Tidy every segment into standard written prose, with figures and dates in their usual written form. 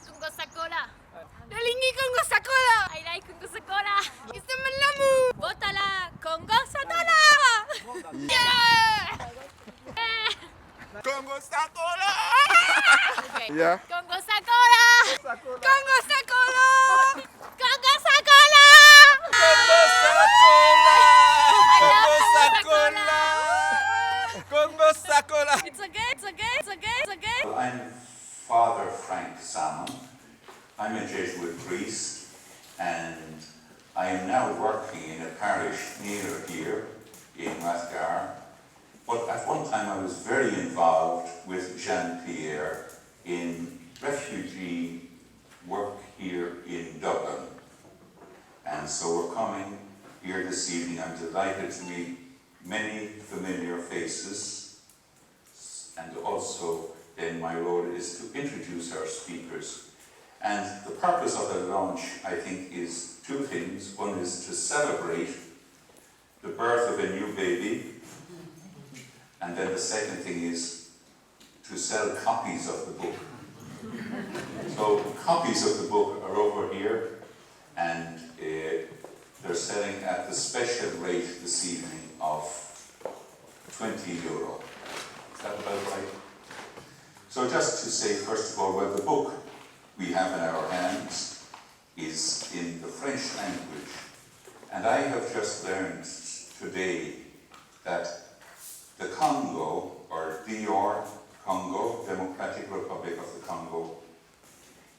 Congo Sakola. Congo Sakola. I like Congo Sakola. It's the Malamu. Botala Congo Sakola. Yeah. Congo Sakola. Okay. Yeah. Congo Sakola. Congo Sakola. Congo Sakola. Congo Sakola. I love Congo Sakola. It's okay. It's okay. It's okay. It's okay. I'm Father Frank Salmon. I'm a Jesuit priest, and I am now working in a parish near here in Rathgar. But at one time I was very involved with Jean-Pierre in refugee work here in Dublin. And so we're coming here this evening. I'm delighted to meet many familiar faces, and also then my role is to introduce our speakers. And the purpose of the launch, I think, is two things. One is to celebrate the birth of a new baby, and then the second thing is to sell copies of the book. So copies of the book are over here, and they're selling at the special rate this evening of €20. Is that about right? So just to say, first of all, well, the book we have in our hands is in the French language. And I have just learned today that the Congo, or DR, Congo, Democratic Republic of the Congo,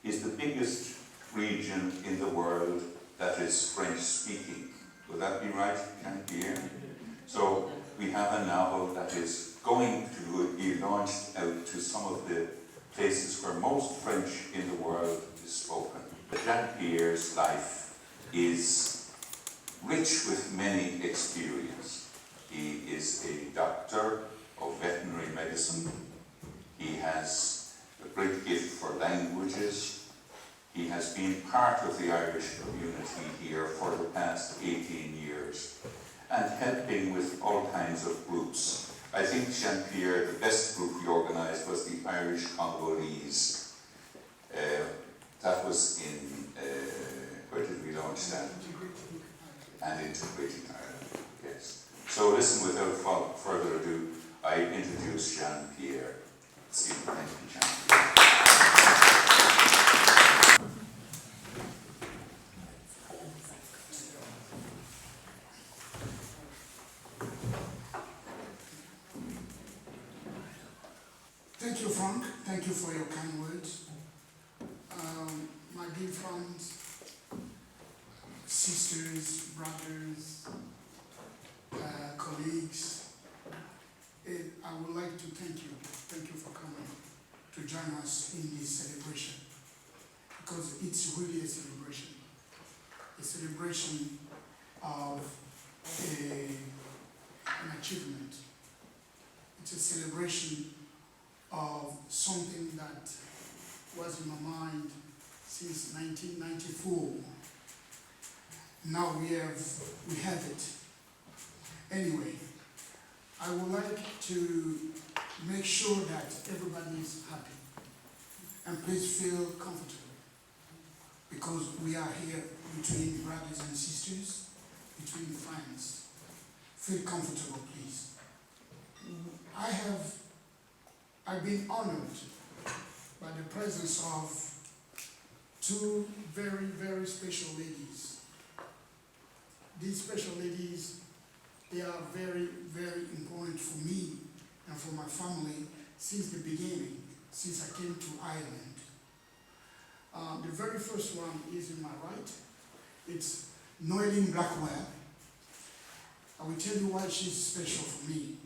is the biggest region in the world that is French-speaking. Would that be right, Jean-Pierre? So we have a novel that is going to be launched out to some of the places where most French in the world is spoken. Jean-Pierre's life is rich with many experience. He is a doctor of veterinary medicine. He has a great gift for languages. He has been part of the Irish community here for the past 18 years and helping with all kinds of groups. I think, Jean-Pierre, the best group we organised was the Irish Congolese. That was in, where did we launch that? And Integrating Ireland, yes. So listen, without further ado, I introduce Jean-Pierre. Thank you, Jean-Pierre. Thank you, Frank. Thank you for your kind words. My dear friends, sisters, brothers, colleagues, I would like to thank you. Thank you for coming to join us in this celebration, because it's really a celebration. A celebration of an achievement. It's a celebration of something that was in my mind since 1994. Now we have it. Anyway, I would like to make sure that everybody is happy. And please feel comfortable, because we are here between brothers and sisters, between friends. Feel comfortable, please. I've been honored by the presence of two very, very special ladies. These special ladies, they are very, very important for me and for my family since the beginning, since I came to Ireland. The very first one is in my right. It's Noeline Blackwell. I will tell you why she's special for me.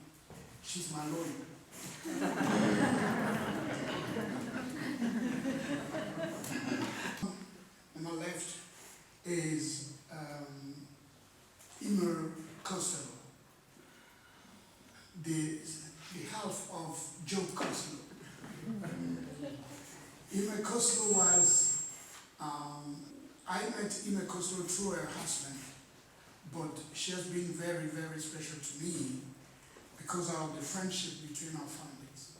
She's my lawyer. On my left is Costello, the half of Joe Costello. Costello was, I met Costello through her husband, but she has been very, very special to me because of the friendship between our families.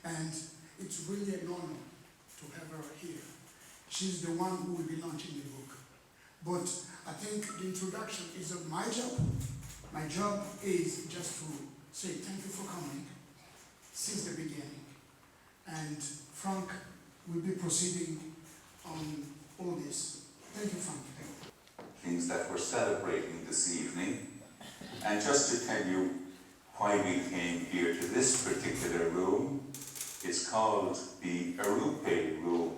And it's really an honor to have her here. She's the one who will be launching the book. But I think the introduction is my job. My job is just to say thank you for coming since the beginning. And Frank will be proceeding on all this. Thank you, Frank. Things that we're celebrating this evening. And just to tell you why we came here to this particular room, it's called the Erupe Room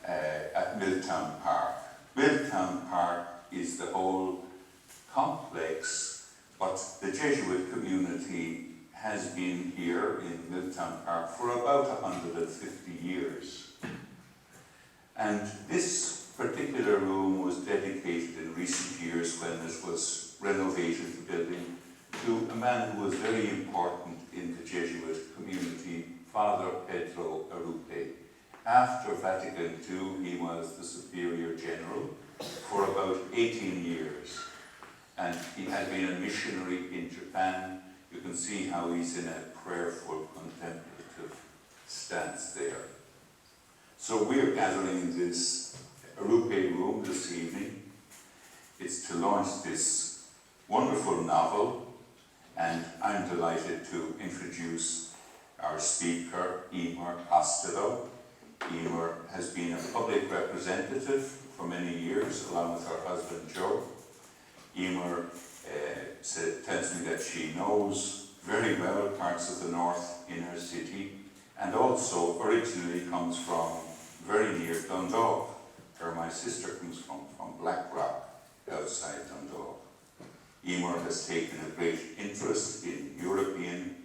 at Miltown Park. Miltown Park is the whole complex, but the Jesuit community has been here in Miltown Park for about 150 years. And this particular room was dedicated in recent years when it was renovated, the building, to a man who was very important in the Jesuit community, Father Pedro Erupe. After Vatican II, he was the Superior General for about 18 years. And he had been a missionary in Japan. You can see how he's in a prayerful, contemplative stance there. So we're gathering in this Erupe room this evening. It's to launch this wonderful novel, and I'm delighted to introduce our speaker, Emer Costello. Emer has been a public representative for many years, along with her husband Joe. Emer tells me that she knows very well parts of the north inner city, and also originally comes from very near Dundalk, where my sister comes from Blackrock, outside Dundalk. Emer has taken a great interest in European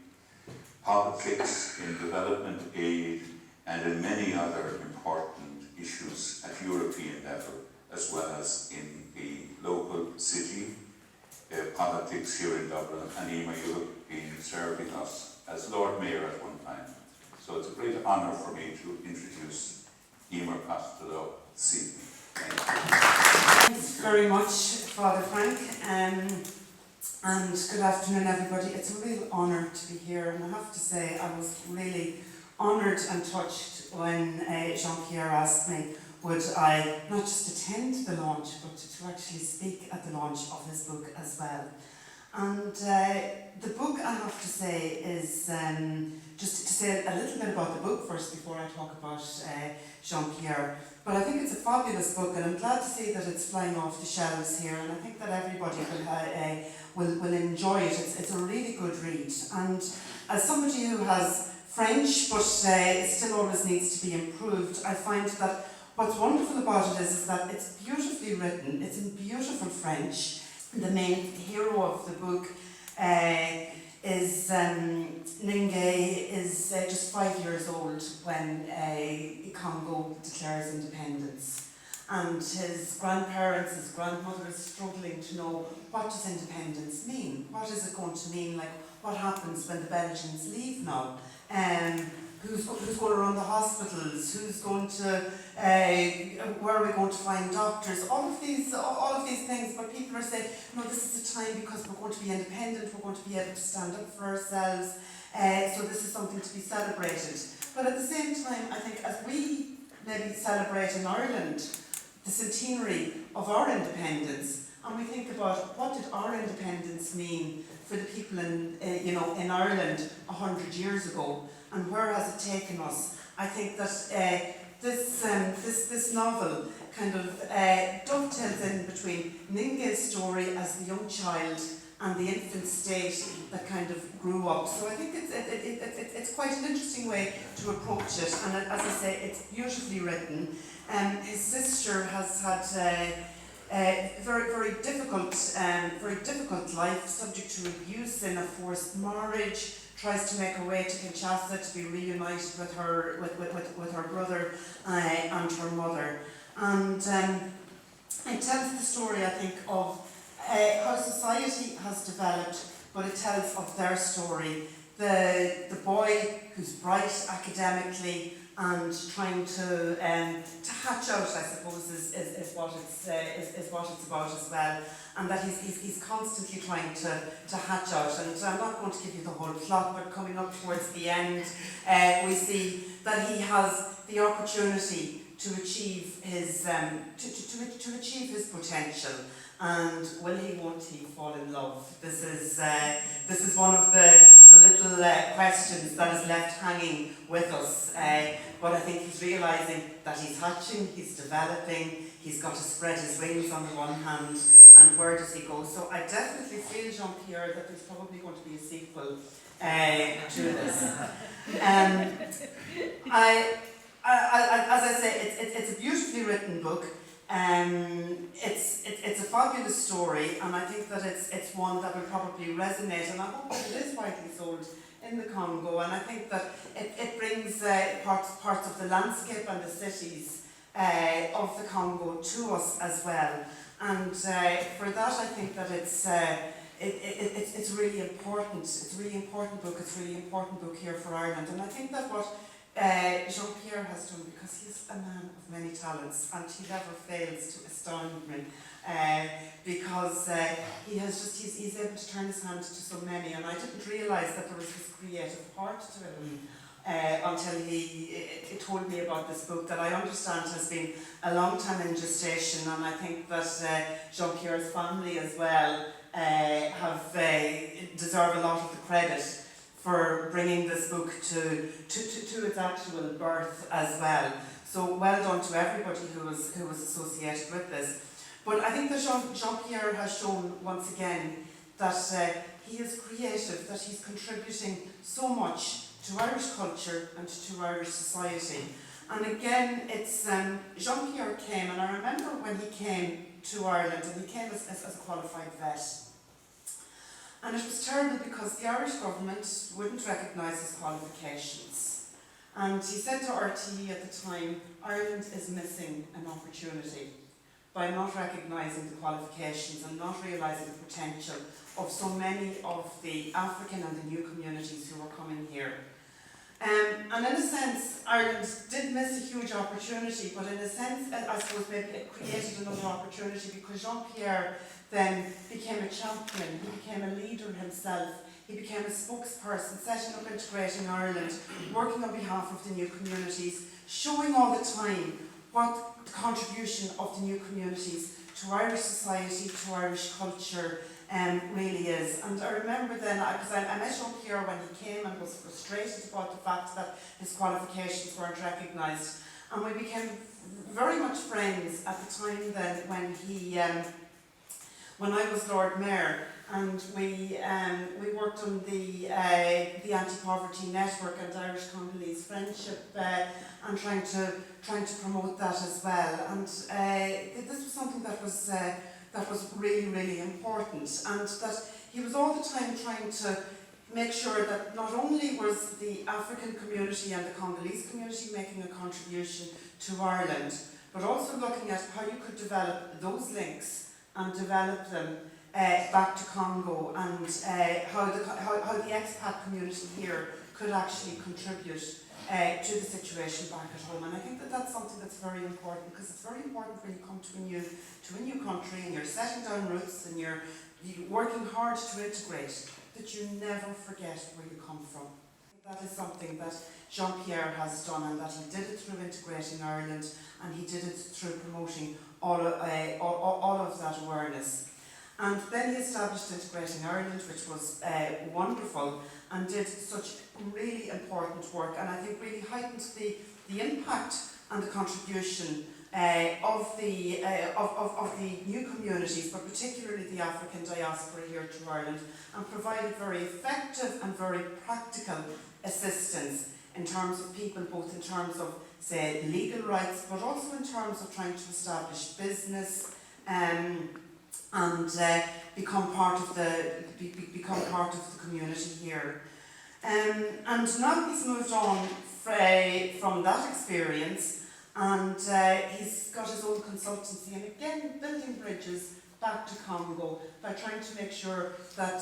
politics, in development aid, and in many other important issues at European level, as well as in the local city politics here in Dublin. And Emer, you have been serving us as Lord Mayor at one time. So it's a great honour for me to introduce Emer Costello this evening. Thank you. Thanks very much, Father Frank, and good afternoon, everybody. It's a real honour to be here, and I have to say I was really honoured and touched when Jean-Pierre asked me would I not just attend the launch, but to actually speak at the launch of his book as well. And the book, I have to say, is just to say a little bit about the book first before I talk about Jean-Pierre. But I think it's a fabulous book, and I'm glad to see that it's flying off the shelves here, and I think that everybody will enjoy it. It's a really good read. And as somebody who has French, but it still always needs to be improved, I find that what's wonderful about it is that it's beautifully written, it's in beautiful French. The main hero of the book is Ninge is just 5 years old when Congo declares independence. And his grandparents, his grandmother is struggling to know, what does independence mean? What is it going to mean? Like, what happens when the Belgians leave now? Who's going to run the hospitals? Who's going to, where are we going to find doctors? All of these things, but people are saying, no, this is a time because we're going to be independent, we're going to be able to stand up for ourselves, so this is something to be celebrated. But at the same time, I think as we maybe celebrate in Ireland the centenary of our independence, and we think about what did our independence mean for the people in Ireland 100 years ago, and where has it taken us? I think that this novel kind of dovetails in between Ninge's story as the young child and the infant state that kind of grew up. So I think it's quite an interesting way to approach it, and as I say, it's beautifully written. His sister has had very difficult life, subject to abuse in a forced marriage. Tries to make her way to Kinshasa to be reunited with her brother and her mother, and it tells the story, I think, of how society has developed, but it tells of their story. The boy who's bright academically and trying to hatch out, I suppose, is what it's about as well, and that he's constantly trying to hatch out. And I'm not going to give you the whole plot, but coming up towards the end, we see that he has the opportunity to achieve his to achieve his potential. And will he, won't he fall in love? This is one of the little questions that is left hanging with us. But I think he's realising that he's hatching, he's developing, he's got to spread his wings on the one hand, and where does he go? So I definitely feel, Jean-Pierre, that there's probably going to be a sequel to this. As I say, it's a beautifully written book. It's a fabulous story, and I think that it's one that will probably resonate, and I hope that it is widely sold in the Congo, and I think that it brings parts of the landscape and the cities of the Congo to us as well. And for that, I think that it's really important. It's a really important book. It's a really important book here for Ireland, and I think that what Jean-Pierre has done, because he's a man of many talents and he never fails to astound me, because he's able to turn his hand to so many, and I didn't realise that there was this creative part to him until he told me about this book that I understand has been a long time in gestation, and I think that Jean-Pierre's family as well deserve a lot of the credit for bringing this book to its actual birth as well. So well done to everybody who was associated with this. But I think that Jean-Pierre has shown once again that he is creative, that he's contributing so much to Irish culture and to Irish society. And again, it's Jean-Pierre came, and I remember when he came to Ireland, and he came as a qualified vet. And it was terrible because the Irish government wouldn't recognise his qualifications. And he said to RTE at the time, Ireland is missing an opportunity by not recognising the qualifications and not realising the potential of so many of the African and the new communities who were coming here. And in a sense, Ireland did miss a huge opportunity, but in a sense, I suppose maybe it created another opportunity because Jean-Pierre then became a champion, he became a leader himself, he became a spokesperson, setting up Integrating Ireland, working on behalf of the new communities, showing all the time what the contribution of the new communities to Irish society, to Irish culture really is. And I remember then, because I met Jean-Pierre when he came and was frustrated about the fact that his qualifications weren't recognised. And we became very much friends at the time then when I was Lord Mayor, and we worked on the anti-poverty network and Irish Congolese friendship, and trying to promote that as well. And this was something that was really, really important, and that he was all the time trying to make sure that not only was the African community and the Congolese community making a contribution to Ireland, but also looking at how you could develop those links and develop them back to Congo, and how the expat community here could actually contribute to the situation back at home. And I think that that's something that's very important, because it's very important when you come to a new country and you're setting down roots and you're working hard to integrate, that you never forget where you come from. That is something that Jean-Pierre has done, and that he did it through Integrating Ireland, and he did it through promoting all of that awareness. And then he established Integrating Ireland, which was wonderful, and did such really important work, and I think really heightened the impact and the contribution of the new communities, but particularly the African diaspora here to Ireland, and provided very effective and very practical assistance in terms of people, both in terms of, say, legal rights, but also in terms of trying to establish business and become part of the community here. And now he's moved on from that experience, and he's got his own consultancy, and again building bridges back to Congo by trying to make sure that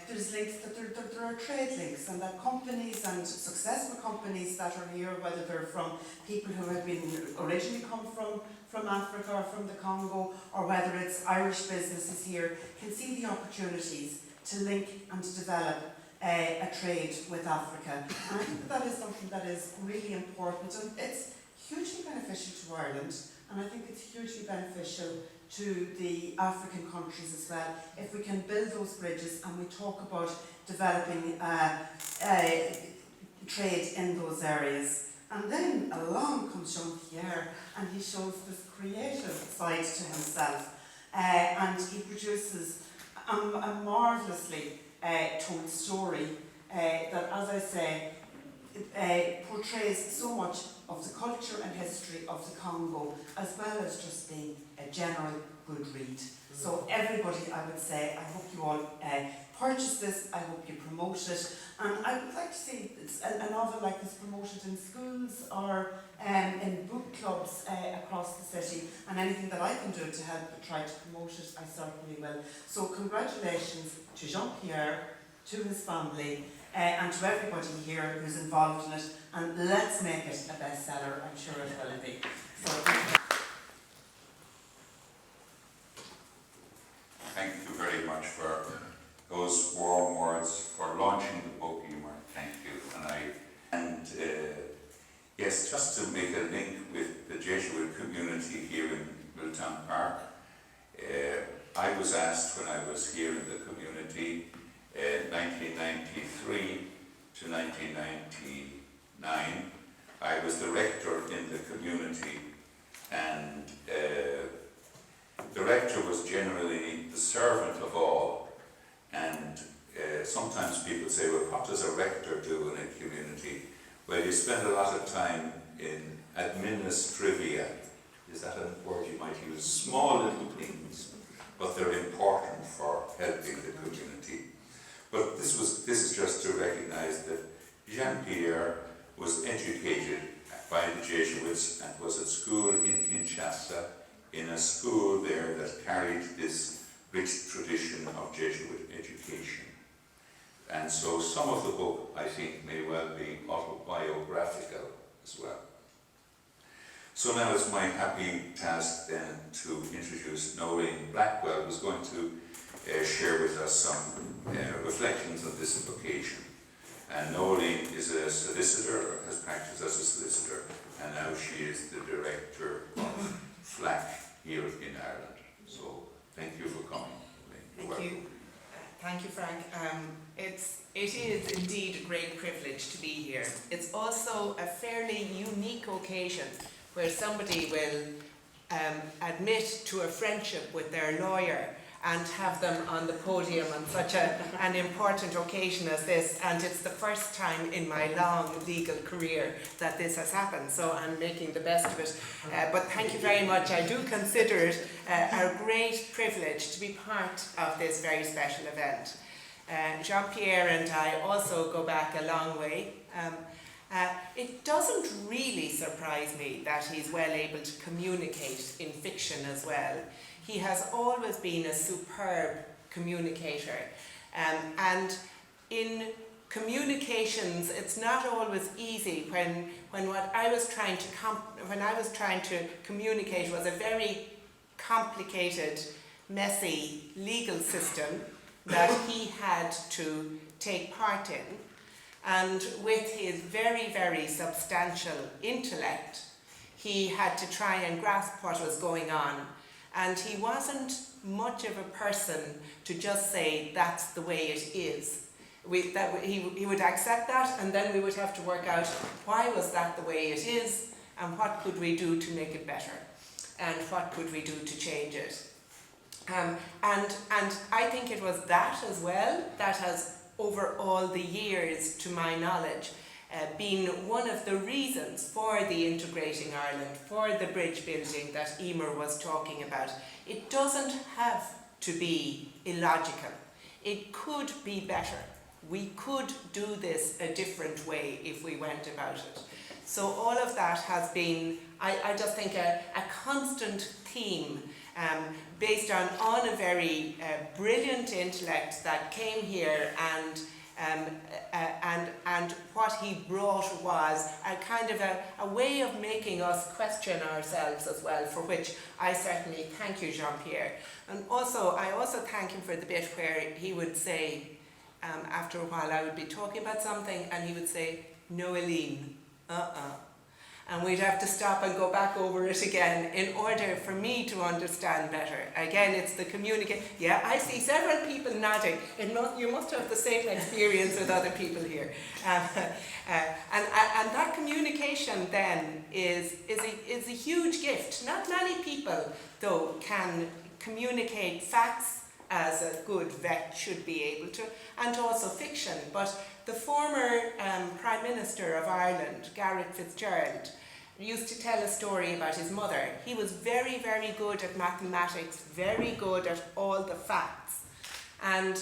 there's links, that there are trade links, and that companies and successful companies that are here, whether they're from people who have been originally come from Africa or from the Congo, or whether it's Irish businesses here, can see the opportunities to link and to develop a trade with Africa. And I think that is something that is really important, and Ireland, and I think it's hugely beneficial to the African countries as well if we can build those bridges and we talk about developing trade in those areas. And then along comes Jean-Pierre and he shows this creative side to himself, and he produces a marvellously told story that, as I say, portrays so much of the culture and history of the Congo, as well as just being a general good read. So everybody, I would say, I hope you all purchase this, I hope you promote it, and I would like to see a novel like this promoted in schools or in book clubs across the city, and anything that I can do to help try to promote it, I certainly will. So congratulations to Jean-Pierre, to his family, and to everybody here who's involved in it, and let's make it a bestseller. I'm sure it will be. So, thank you very much for those warm words for launching the book, Emer. Thank you. And yes, just to make a link with the Jesuit community here in Miltown Park, I was asked when I was here in the community 1993 to 1999, I was the rector in the community, and the rector was generally the servant of all, and sometimes people say, well, what does a rector do in a community? Well, you spend a lot of time in administrivia. Is that a word you might use? Small little things, but they're important for helping the community. But this is just to recognise that Jean-Pierre was educated by the Jesuits and was at school in Kinshasa, in a school there that carried this rich tradition of Jesuit education. And so some of the book, I think, may well be autobiographical as well. So now it's my happy task then to introduce Noreen Blackwell, who's going to share with us some reflections on this occasion. And Noreen is a solicitor, or has practiced as a solicitor, and now she is the director of FLAC here in Ireland. So thank you for coming. Thank you. Thank you, Frank. It is indeed a great privilege to be here. It's also a fairly unique occasion where somebody will admit to a friendship with their lawyer and have them on the podium on such an important occasion as this, and it's the first time in my long legal career that this has happened, so I'm making the best of it. But thank you very much. I do consider it a great privilege to be part of this very special event. Jean-Pierre and I also go back a long way. It doesn't really surprise me that he's well able to communicate in fiction as well. He has always been a superb communicator, and in communications it's not always easy when what I was trying to communicate was a very complicated, messy legal system that he had to take part in. And with his very, very substantial intellect, he had to try and grasp what was going on. And he wasn't much of a person to just say, that's the way it is. He would accept that, and then we would have to work out why was that the way it is, and what could we do to make it better, and what could we do to change it. And I think it was that as well that has, over all the years, to my knowledge, been one of the reasons for the Integrating Ireland, for the bridge building that Emer was talking about. It doesn't have to be illogical. It could be better. We could do this a different way if we went about it. So all of that has been, I just think, a constant theme based on a very brilliant intellect that came here, and what he brought was a kind of a way of making us question ourselves as well, for which I certainly thank you, Jean-Pierre. And I also thank him for the bit where he would say, after a while I would be talking about something and he would say, no, Eileen, And we'd have to stop and go back over it again in order for me to understand better. Again, it's the communicate. Yeah, I see several people nodding. You must have the same experience with other people here. And that communication then is a huge gift. Not many people, though, can communicate facts as a good vet should be able to, and also fiction. But the former Prime Minister of Ireland, Garret Fitzgerald, used to tell a story about his mother. He was very, very good at mathematics, very good at all the facts. And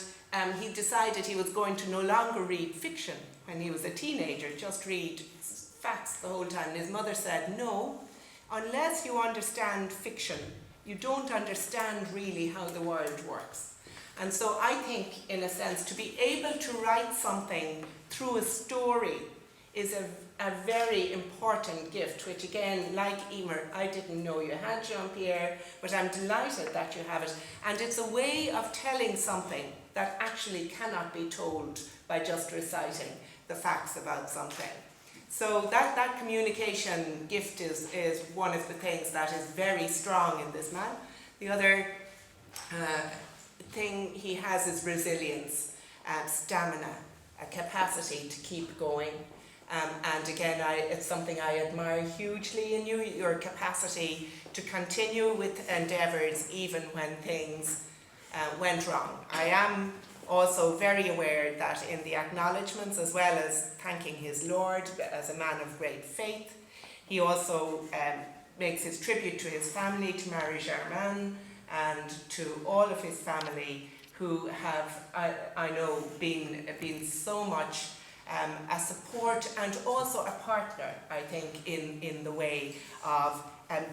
he decided he was going to no longer read fiction when he was a teenager, just read facts the whole time. And his mother said, no, unless you understand fiction, you don't understand really how the world works. And so I think, in a sense, to be able to write something through a story is a very important gift, which again, like Emer, I didn't know you had, Jean-Pierre, but I'm delighted that you have it. And it's a way of telling something that actually cannot be told by just reciting the facts about something. So that communication gift is one of the things that is very strong in this man. The other thing he has is resilience, stamina, a capacity to keep going. And again, it's something I admire hugely in you, your capacity to continue with endeavours even when things went wrong. I am also very aware that in the acknowledgements, as well as thanking his Lord as a man of great faith, he also makes his tribute to his family, to Marie-Germaine, and to all of his family who have, I know, been so much a support and also a partner, I think, in the way of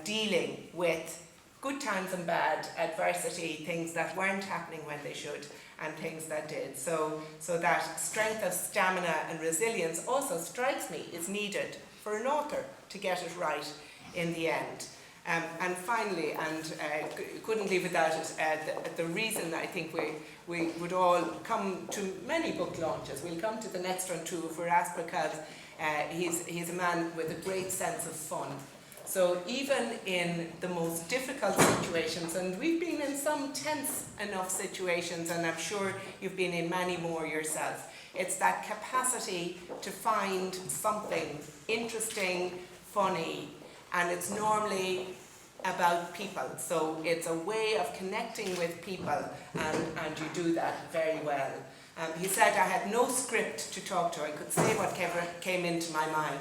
dealing with good times and bad, adversity, things that weren't happening when they should, and things that did. So that strength of stamina and resilience also strikes me is needed for an author to get it right in the end. And finally, and couldn't leave without it, the reason I think we would all come to many book launches, we'll come to the next one too if we're asked, because he's a man with a great sense of fun. So even in the most difficult situations, and we've been in some tense enough situations, and I'm sure you've been in many more yourself, it's that capacity to find something interesting, funny, and it's normally about people. So it's a way of connecting with people, and you do that very well. He said I had no script to talk to. I could say whatever came into my mind.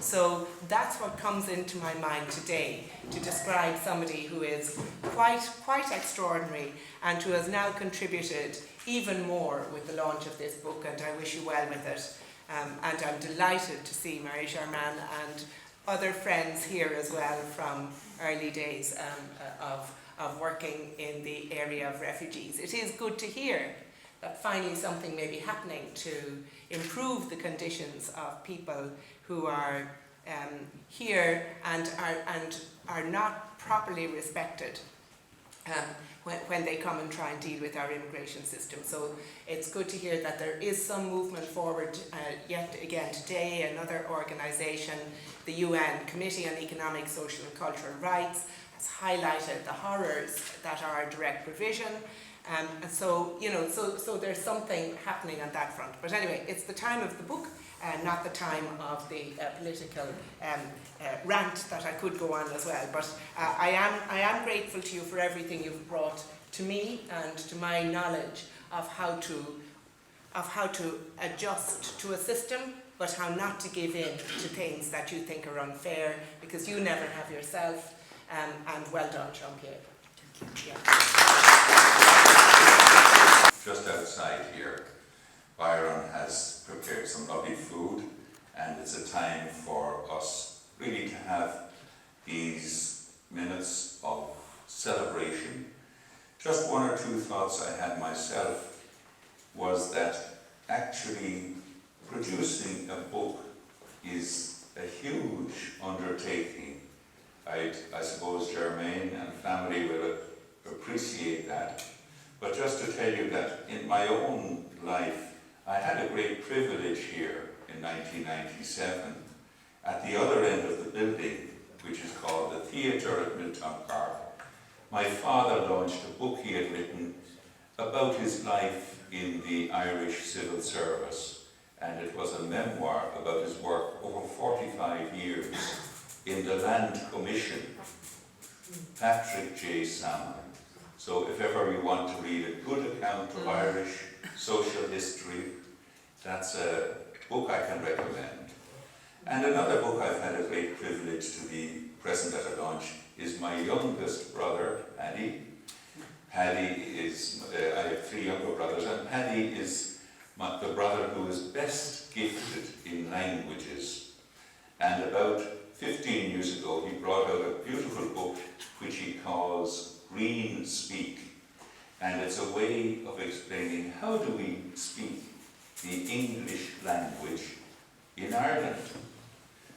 So that's what comes into my mind today, to describe somebody who is quite extraordinary and who has now contributed even more with the launch of this book, and I wish you well with it. And I'm delighted to see Marie-Germaine and other friends here as well from early days of working in the area of refugees. It is good to hear that finally something may be happening to improve the conditions of people who are here and are not properly respected when they come and try and deal with our immigration system. So it's good to hear that there is some movement forward yet again today. Another organisation, the UN Committee on Economic, Social and Cultural Rights, has highlighted the horrors that are direct provision. And so, so there's something happening on that front. But anyway, it's the time of the book, not the time of the political rant that I could go on as well. But I am grateful to you for everything you've brought to me and to my knowledge of how to adjust to a system, but how not to give in to things that you think are unfair, because you never have yourself. And well done, Jean-Pierre. Yeah. Just outside here, Byron has prepared some lovely food, and it's a time for us really to have these minutes of celebration. Just one or two thoughts I had myself was that actually producing a book is a huge undertaking. I suppose Germaine and family will appreciate that. But just to tell you that in my own life, I had a great privilege here in 1997 At the other end of the building, which is called the Theatre at Miltown Park, my father launched a book he had written about his life in the Irish civil service, and it was a memoir about his work over 45 years in the Land Commission, Patrick J. Salmon. So if ever you want to read a good account of Irish social history, that's a book I can recommend. And another book I've had a great privilege to be present at a launch is my youngest brother, Paddy. Paddy is, I have 3 younger brothers, and Paddy is the brother who is best gifted in languages. And about 15 years ago, he brought out a beautiful book which he calls Green Speak. And it's a way of explaining how do we speak the English language in Ireland.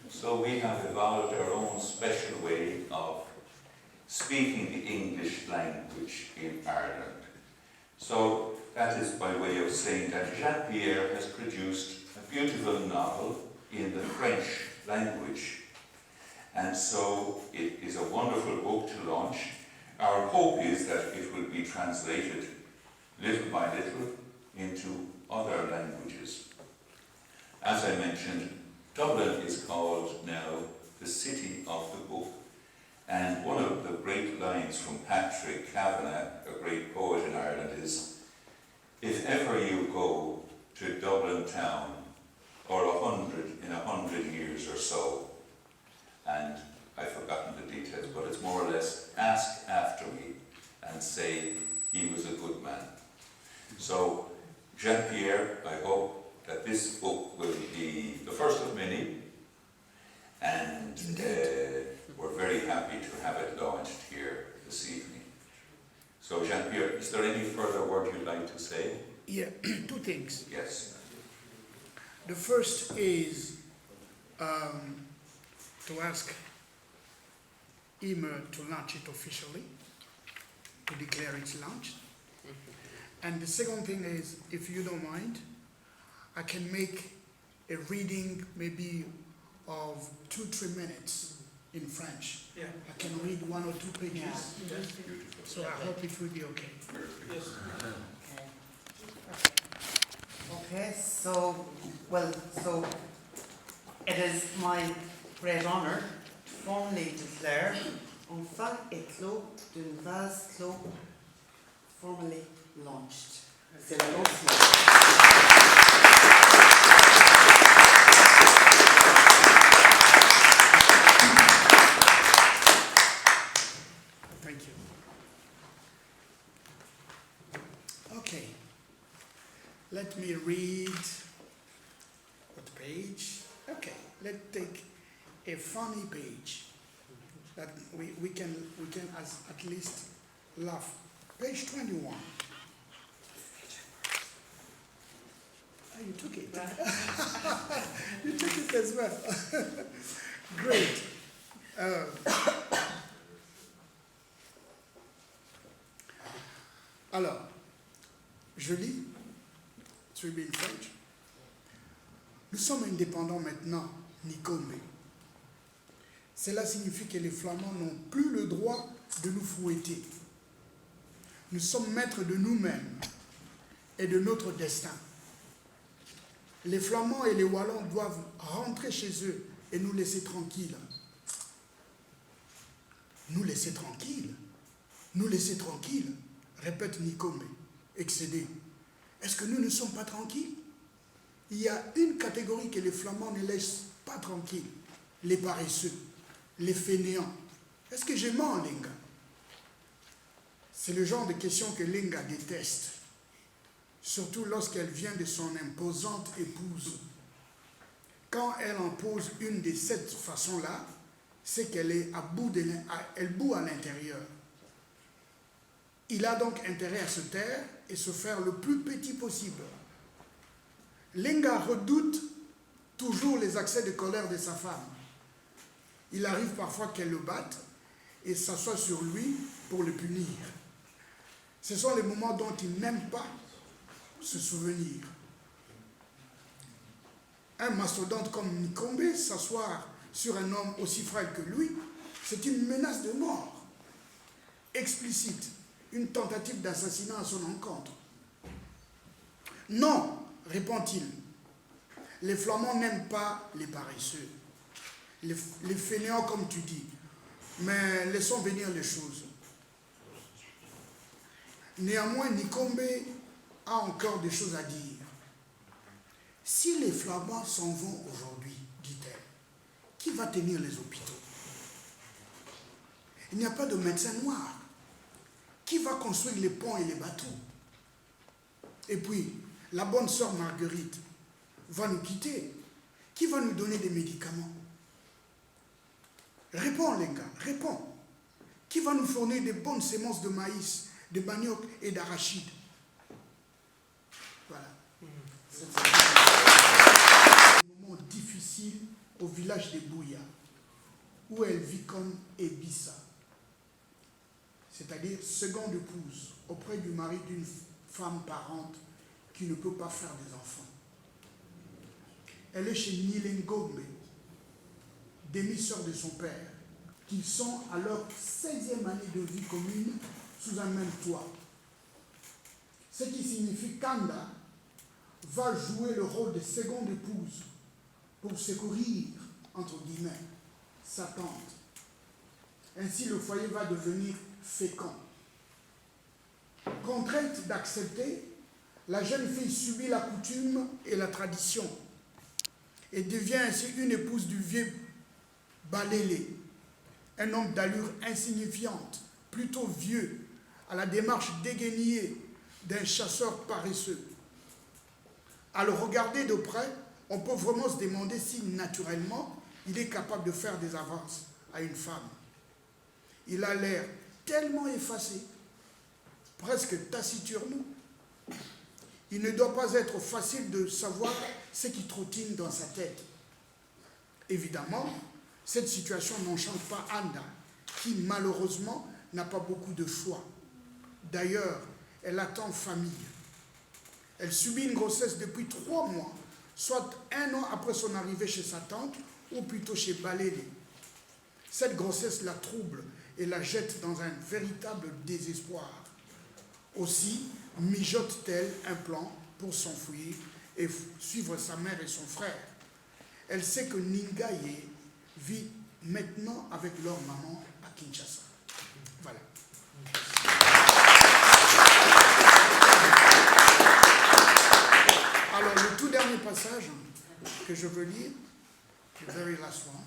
So we have evolved our own special way of speaking the English language in Ireland. So that is by way of saying that Jean-Pierre has produced a beautiful novel in the French language. And so it is a wonderful book to launch. Our hope is that it will be translated little by little into other languages. As I mentioned, Dublin is called now the city of the book. And one of the great lines from Patrick Kavanagh, a great poet in Ireland, is, if ever you go to Dublin town, or 100 years or so, and I've forgotten the details, but it's more or less, ask after me and say he was a good man. So, Jean-Pierre, I hope that this book will be the first of many, and we're very happy to have it launched here this evening. So, Jean-Pierre, is there any further word you'd like to say? Yeah, 2 things. Yes. The first is to ask him to launch it officially, to declare it's launched. And the second thing is, if you don't mind, I can make a reading maybe of 2-3 minutes in French. Yeah. I can read 1 or 2 pages. Yeah. So I hope it will be okay. Yes. Okay, so it is my great honour to formally declare Enfin, éclos d'un vase clos formally launched. C'est le lancement. Thank you. Okay. Let me read what page. Okay, let's take a funny page that we can at least laugh. Page 21. Oh, you took it. You took it as well. Great. Alors, je lis, to be in French. Nous sommes indépendants maintenant, Nikombe. Cela signifie que les Flamands n'ont plus le droit de nous fouetter. Nous sommes maîtres de nous-mêmes et de notre destin. Les Flamands et les Wallons doivent rentrer chez eux et nous laisser tranquilles. Nous laisser tranquilles? Nous laisser tranquilles? Répète Nikombe, excédé. Est-ce que nous ne sommes pas tranquilles? Il y a une catégorie que les Flamands ne laissent pas tranquilles. Les paresseux, les fainéants. Est-ce que je mens, Lenga? C'est le genre de question que Lenga déteste. Surtout lorsqu'elle vient de son imposante épouse. Quand elle en pose une de cette façon-là, c'est qu'elle est elle bout à l'intérieur. Il a donc intérêt à se taire et se faire le plus petit possible. Lenga redoute toujours les accès de colère de sa femme. Il arrive parfois qu'elle le batte et s'assoit sur lui pour le punir. Ce sont les moments dont il n'aime pas se souvenir. Un mastodonte comme Nikombe s'asseoir sur un homme aussi frêle que lui, c'est une menace de mort explicite, une tentative d'assassinat à son encontre. Non, répond-il, les Flamands n'aiment pas les paresseux, les fainéants comme tu dis, mais laissons venir les choses. Néanmoins, Nikombe a encore des choses à dire. Si les Flamands s'en vont aujourd'hui, dit-elle, qui va tenir les hôpitaux? Il n'y a pas de médecin noir. Qui va construire les ponts et les bateaux? Et puis, la bonne sœur Marguerite va nous quitter. Qui va nous donner des médicaments? Réponds, les gars, réponds. Qui va nous fournir des bonnes semences de maïs, de manioc et d'arachide? Voilà. C'est un moment difficile au village de Bouya, où elle vit comme Ebissa, c'est-à-dire seconde épouse, auprès du mari d'une femme parente qui ne peut pas faire des enfants. Elle est chez Nilengombe, demi-sœur de son père, qui sont à leur 16e année de vie commune sous un même toit. Ce qui signifie qu'Anda va jouer le rôle de seconde épouse pour secourir, entre guillemets, sa tante. Ainsi, le foyer va devenir fécond. Contrainte d'accepter, la jeune fille subit la coutume et la tradition et devient ainsi une épouse du vieux Balélé, un homme d'allure insignifiante, plutôt vieux, à la démarche déguenillée d'un chasseur paresseux. À le regarder de près, on peut vraiment se demander si, naturellement, il est capable de faire des avances à une femme. Il a l'air tellement effacé, presque taciturne. Il ne doit pas être facile de savoir ce qui trottine dans sa tête. Évidemment, cette situation n'enchante pas Anda, qui malheureusement n'a pas beaucoup de choix. D'ailleurs, elle attend famille. Elle subit une grossesse depuis 3 mois, soit 1 an après son arrivée chez sa tante, ou plutôt chez Balélé. Cette grossesse la trouble et la jette dans un véritable désespoir. Aussi mijote-t-elle un plan pour s'enfuir et suivre sa mère et son frère. Elle sait que Ningaye vit maintenant avec leur maman à Kinshasa. Voilà. Alors, le tout dernier passage que je veux lire, the very last one,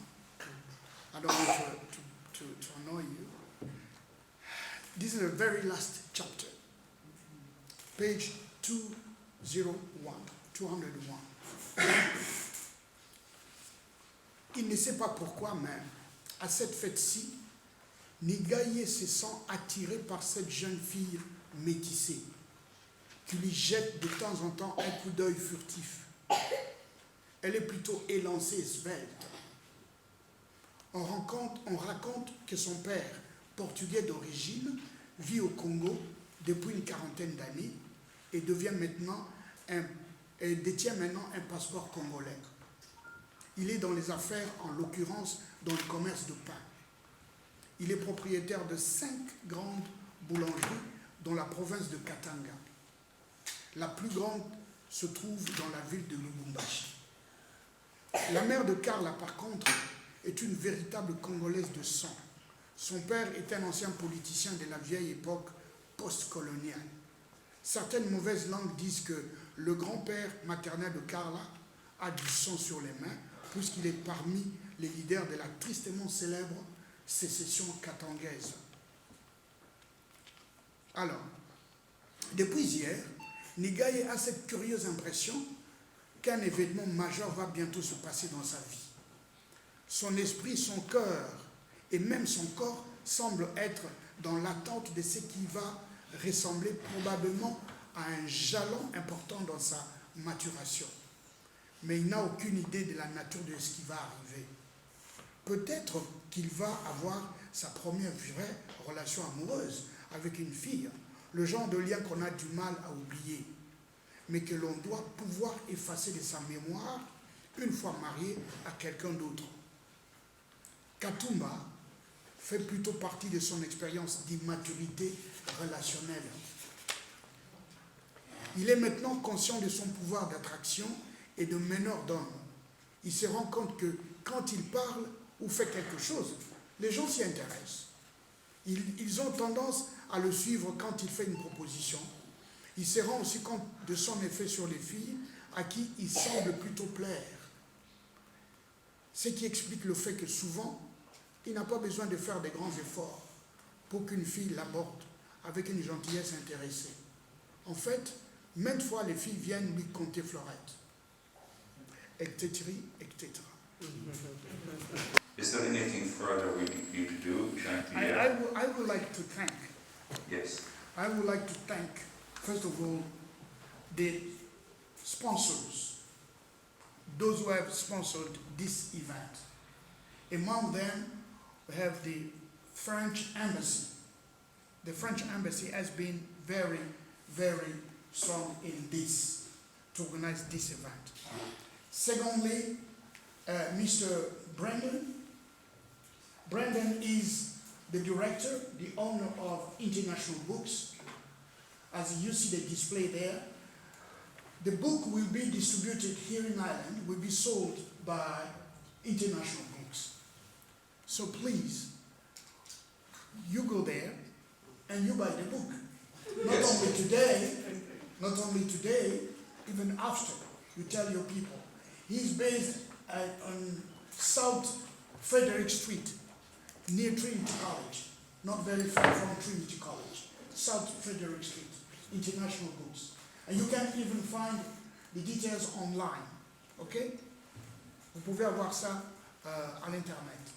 I don't want to annoy you. This is the very last chapter, page 201. Il ne sait pas pourquoi, mais à cette fête-ci, Nigaye se sent attiré par cette jeune fille métissée, qui lui jette de temps en temps un coup d'œil furtif. Elle est plutôt élancée et svelte. On raconte que son père, portugais d'origine, vit au Congo depuis une 40aine d'années et détient maintenant un passeport congolais. Il est dans les affaires, en l'occurrence dans le commerce de pain. Il est propriétaire de 5 grandes boulangeries dans la province de Katanga. La plus grande se trouve dans la ville de Lubumbashi. La mère de Carla, par contre, est une véritable Congolaise de sang. Son père est un ancien politicien de la vieille époque post-coloniale. Certaines mauvaises langues disent que le grand-père maternel de Carla a du sang sur les mains, puisqu'il est parmi les leaders de la tristement célèbre sécession katangaise. Alors, depuis hier, Nigaye a cette curieuse impression qu'un événement majeur va bientôt se passer dans sa vie. Son esprit, son cœur et même son corps semblent être dans l'attente de ce qui va ressembler probablement à un jalon important dans sa maturation. Mais il n'a aucune idée de la nature de ce qui va arriver. Peut-être qu'il va avoir sa première vraie relation amoureuse avec une fille, le genre de lien qu'on a du mal à oublier, mais que l'on doit pouvoir effacer de sa mémoire une fois marié à quelqu'un d'autre. Katumba fait plutôt partie de son expérience d'immaturité relationnelle. Il est maintenant conscient de son pouvoir d'attraction et de meneur d'homme. Il se rend compte que quand il parle ou fait quelque chose, les gens s'y intéressent. Ils ont tendance à le suivre quand il fait une proposition. Il se rend aussi compte de son effet sur les filles à qui il semble plutôt plaire. Ce qui explique le fait que souvent, il n'a pas besoin de faire de grands efforts pour qu'une fille l'aborde avec une gentillesse intéressée. En fait, maintes fois, les filles viennent lui conter fleurette, etc., etc. Is there anything further we need to do, Jean-Pierre? I would like to thank. Yes. I would like to thank, first of all, the sponsors, those who have sponsored this event. Among them, we have the French Embassy. The French Embassy has been very, very strong in this, to organize this event. Secondly, Mr. Brandon. Brandon is the director, the owner of International Books. As you see the display there, the book will be distributed here in Ireland, will be sold by International Books. So please, you go there and you buy the book. Not only today, even after, you tell your people. He's based on South Frederick Street, near Trinity College, not very far from Trinity College, South Frederick Street, International Books. And you can even find the details online, okay? Vous pouvez avoir ça à l'internet.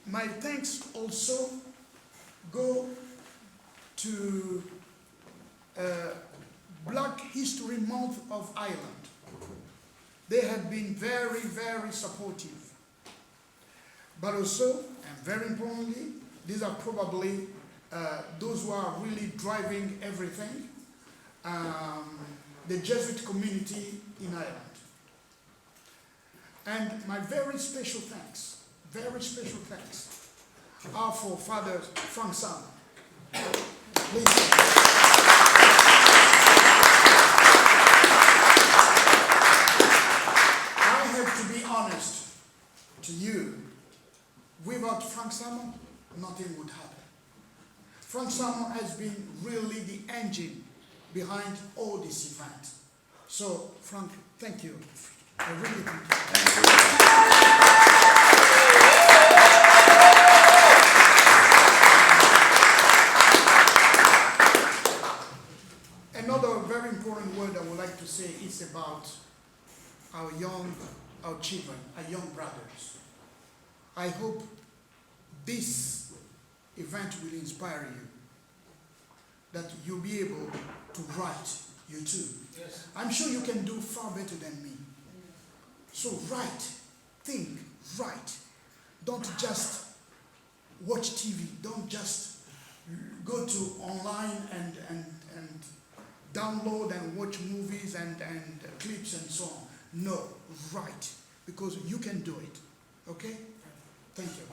My thanks also go to Black History Month of Ireland. They have been very, very supportive. But also, and very importantly, these are probably those who are really driving everything, the Jesuit community in Ireland. And my very special thanks are for Father Francais. Please. I have to be honest to you. Without Frank Salmon, nothing would happen. Frank Salmon has been really the engine behind all this event. So, Frank, thank you. I really thank you. Another very important word I would like to say is about our children, our young brothers. I hope this event will inspire you, that you'll be able to write, you too. Yes. I'm sure you can do far better than me. So write, think, write. Don't just watch TV. Don't just go to online and download and watch movies and clips and so on. No, write, because you can do it, okay? Thank you.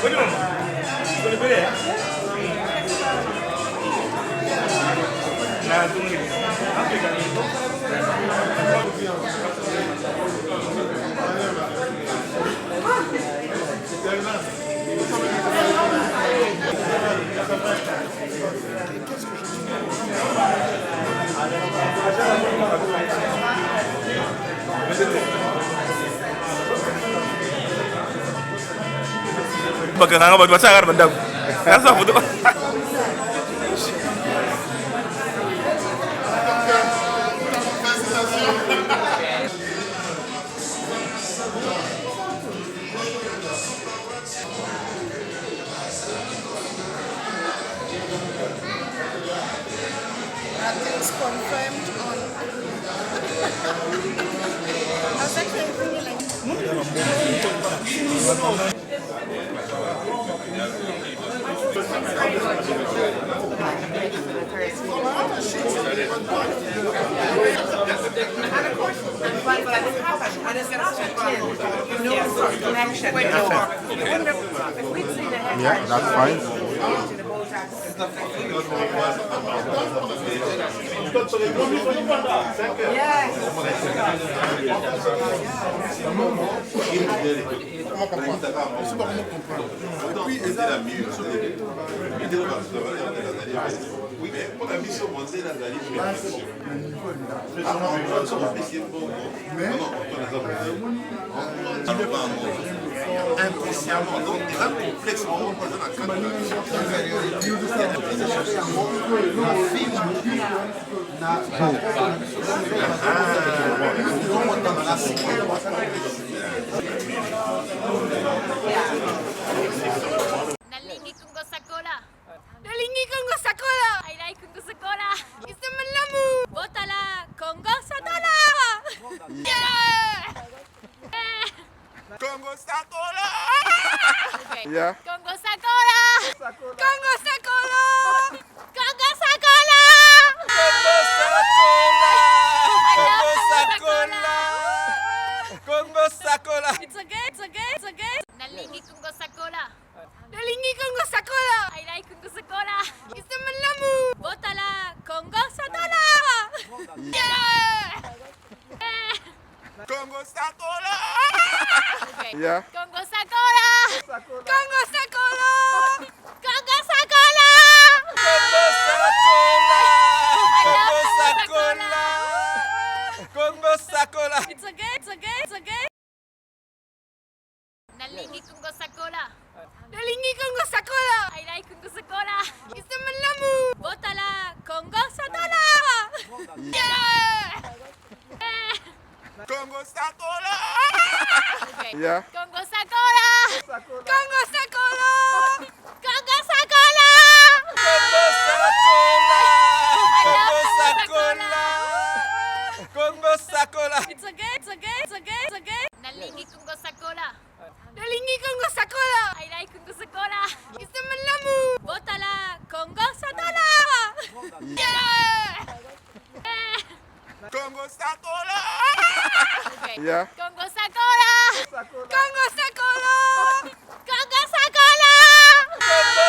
What Bagaimana buat pasangan bendam? Rasa foto. It's confirmed on. I was actually really like. Yeah, that's fine. Oui, mais pour la mission mondiale, la livre. Inconsciemment, donc il a complexement Nalingi Congo Sakola. Nalingi Congo Sakola. I like Congo Sakola. It's the malamu. Botala Congo Sakola. Yeah. Congo Sakola. Okay. Yeah. Congo Sakola. Congo Sakola. Congo Sakola. Congo Sakola. I love Congo Congo Sakola. Congo Sakola. It's okay. It's okay. It's okay. Nalingi Congo Sakola. Nalingi Congo Sakola. I like Congo Sakola. It's the malamu. Botala Congo Sakola. Yeah. Congo Sakola. Okay. Yeah. Congo Sakola. Congo Sakola. Congo Sakola. Congo Sakola. I love Congo Congo Sakola. Congo Sakola. It's okay. It's okay. It's okay. Nalingi Congo Sakola. Nalingi Congo Sakola. I like Congo Sakola. It's the malamu. Botala Congo Sakola. Yeah. Congo Sakola. Okay. Yeah. Congo Sakola. Congo Sakola. Congo Sakola. Congo Sakola. I love Congo Congo Sakola. Congo Sakola. It's okay. It's okay. It's okay. It's okay. Nalingi Congo Sakola. Nalingi Congo Sakola. I like Congo Sakola. It's the malamu. Botala Congo Sakola. Yeah. Congo Sakola. Okay. Yeah. Congo Sakola. Congo Sakola. Congo Sakola. Congo